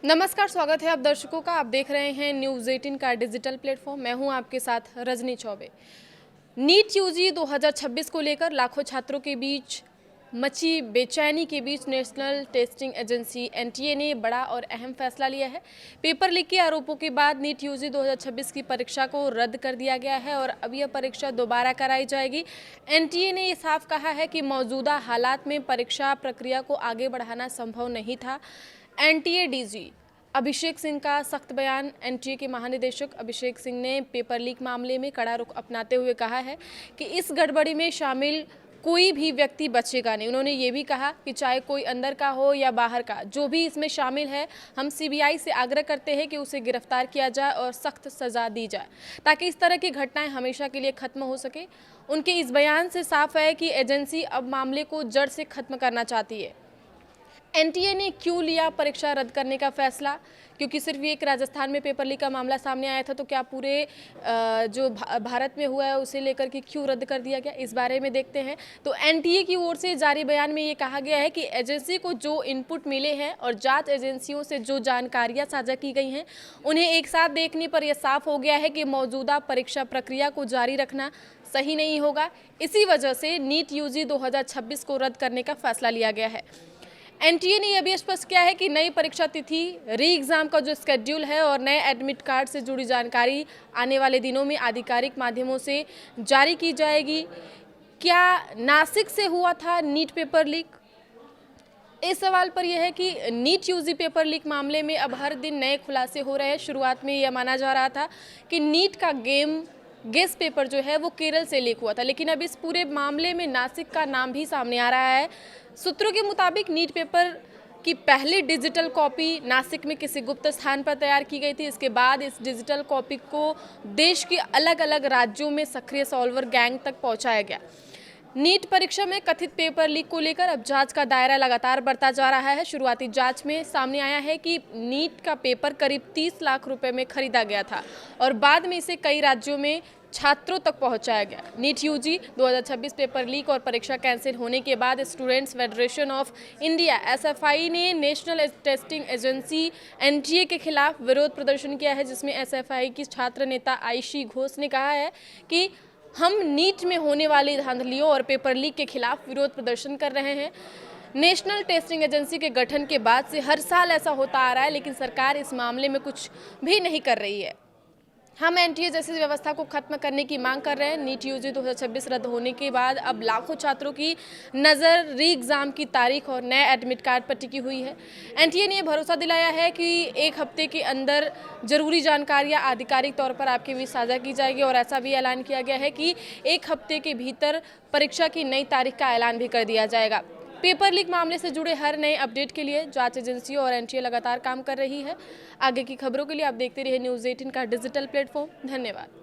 नमस्कार, स्वागत है आप दर्शकों का। आप देख रहे हैं न्यूज़ 18 का डिजिटल प्लेटफॉर्म। मैं हूं आपके साथ रजनी चौबे। नीट यूजी 2026 को लेकर लाखों छात्रों के बीच मची बेचैनी के बीच नेशनल टेस्टिंग एजेंसी एनटीए ने बड़ा और अहम फैसला लिया है। पेपर लीक के आरोपों के बाद नीट यूजी 2026 की परीक्षा को रद्द कर दिया गया है और अब यह परीक्षा दोबारा कराई जाएगी। एनटीए ने ये साफ कहा है कि मौजूदा हालात में परीक्षा प्रक्रिया को आगे बढ़ाना संभव नहीं था। एनटीए डीजी अभिषेक सिंह का सख्त बयान। एनटीए के महानिदेशक अभिषेक सिंह ने पेपर लीक मामले में कड़ा रुख अपनाते हुए कहा है कि इस गड़बड़ी में शामिल कोई भी व्यक्ति बचेगा नहीं। उन्होंने ये भी कहा कि चाहे कोई अंदर का हो या बाहर का, जो भी इसमें शामिल है, हम सीबीआई से आग्रह करते हैं कि उसे गिरफ्तार किया जाए और सख्त सजा दी जाए ताकि इस तरह की घटनाएं हमेशा के लिए खत्म हो सके। उनके इस बयान से साफ है कि एजेंसी अब मामले को जड़ से खत्म करना चाहती है। एनटीए ने क्यों लिया परीक्षा रद्द करने का फैसला? क्योंकि सिर्फ एक राजस्थान में पेपर लीक का मामला सामने आया था, तो क्या पूरे जो भारत में हुआ है उसे लेकर के क्यों रद्द कर दिया गया, इस बारे में देखते हैं। तो एनटीए की ओर से जारी बयान में ये कहा गया है कि एजेंसी को जो इनपुट मिले हैं और जांच एजेंसियों से जो जानकारियां साझा की गई हैं, उन्हें एक साथ देखने पर यह साफ हो गया है कि मौजूदा परीक्षा प्रक्रिया को जारी रखना सही नहीं होगा। इसी वजह से नीट यूजी 2026 को रद्द करने का फैसला लिया गया है। एनटीए ने यह भी स्पष्ट किया है कि नई परीक्षा तिथि, री एग्ज़ाम का जो स्केड्यूल है और नए एडमिट कार्ड से जुड़ी जानकारी आने वाले दिनों में आधिकारिक माध्यमों से जारी की जाएगी। क्या नासिक से हुआ था नीट पेपर लीक? इस सवाल पर यह है कि नीट यूजी पेपर लीक मामले में अब हर दिन नए खुलासे हो रहे हैं। शुरुआत में यह माना जा रहा था कि नीट का गेस पेपर जो है वो केरल से लीक हुआ था, लेकिन अब इस पूरे मामले में नासिक का नाम भी सामने आ रहा है। सूत्रों के मुताबिक नीट पेपर की पहली डिजिटल कॉपी नासिक में किसी गुप्त स्थान पर तैयार की गई थी। इसके बाद इस डिजिटल कॉपी को देश के अलग अलग राज्यों में सक्रिय सॉल्वर गैंग तक पहुंचाया गया। नीट परीक्षा में कथित पेपर लीक को लेकर अब जांच का दायरा लगातार बढ़ता जा रहा है। शुरुआती जांच में सामने आया है कि नीट का पेपर करीब 30 लाख रुपए में खरीदा गया था और बाद में इसे कई राज्यों में छात्रों तक पहुंचाया गया। नीट यूजी 2026 पेपर लीक और परीक्षा कैंसिल होने के बाद students federation of India SFI ने नेशनल टेस्टिंग एजेंसी एनटीए के खिलाफ विरोध प्रदर्शन किया है, जिसमें एसएफआई की छात्र नेता आयशी घोष ने कहा है कि हम नीट में होने वाली धांधलियों और पेपर लीक के खिलाफ विरोध प्रदर्शन कर रहे हैं। नेशनल टेस्टिंग एजेंसी के गठन के बाद से हर साल ऐसा होता आ रहा है, लेकिन सरकार इस मामले में कुछ भी नहीं कर रही है। हम एनटीए जैसी व्यवस्था को खत्म करने की मांग कर रहे हैं। नीट यूजी 2026 रद्द होने के बाद अब लाखों छात्रों की नज़र री एग्ज़ाम की तारीख और नए एडमिट कार्ड पर टिकी हुई है। एनटीए ने भरोसा दिलाया है कि एक हफ्ते के अंदर जरूरी जानकारियां आधिकारिक तौर पर आपके बीच साझा की जाएगी और ऐसा भी ऐलान किया गया है कि एक हफ्ते के भीतर परीक्षा की नई तारीख का ऐलान भी कर दिया जाएगा। पेपर लीक मामले से जुड़े हर नए अपडेट के लिए जांच एजेंसियों और एनटीए लगातार काम कर रही है। आगे की खबरों के लिए आप देखते रहिए न्यूज़ 18 का डिजिटल प्लेटफॉर्म। धन्यवाद।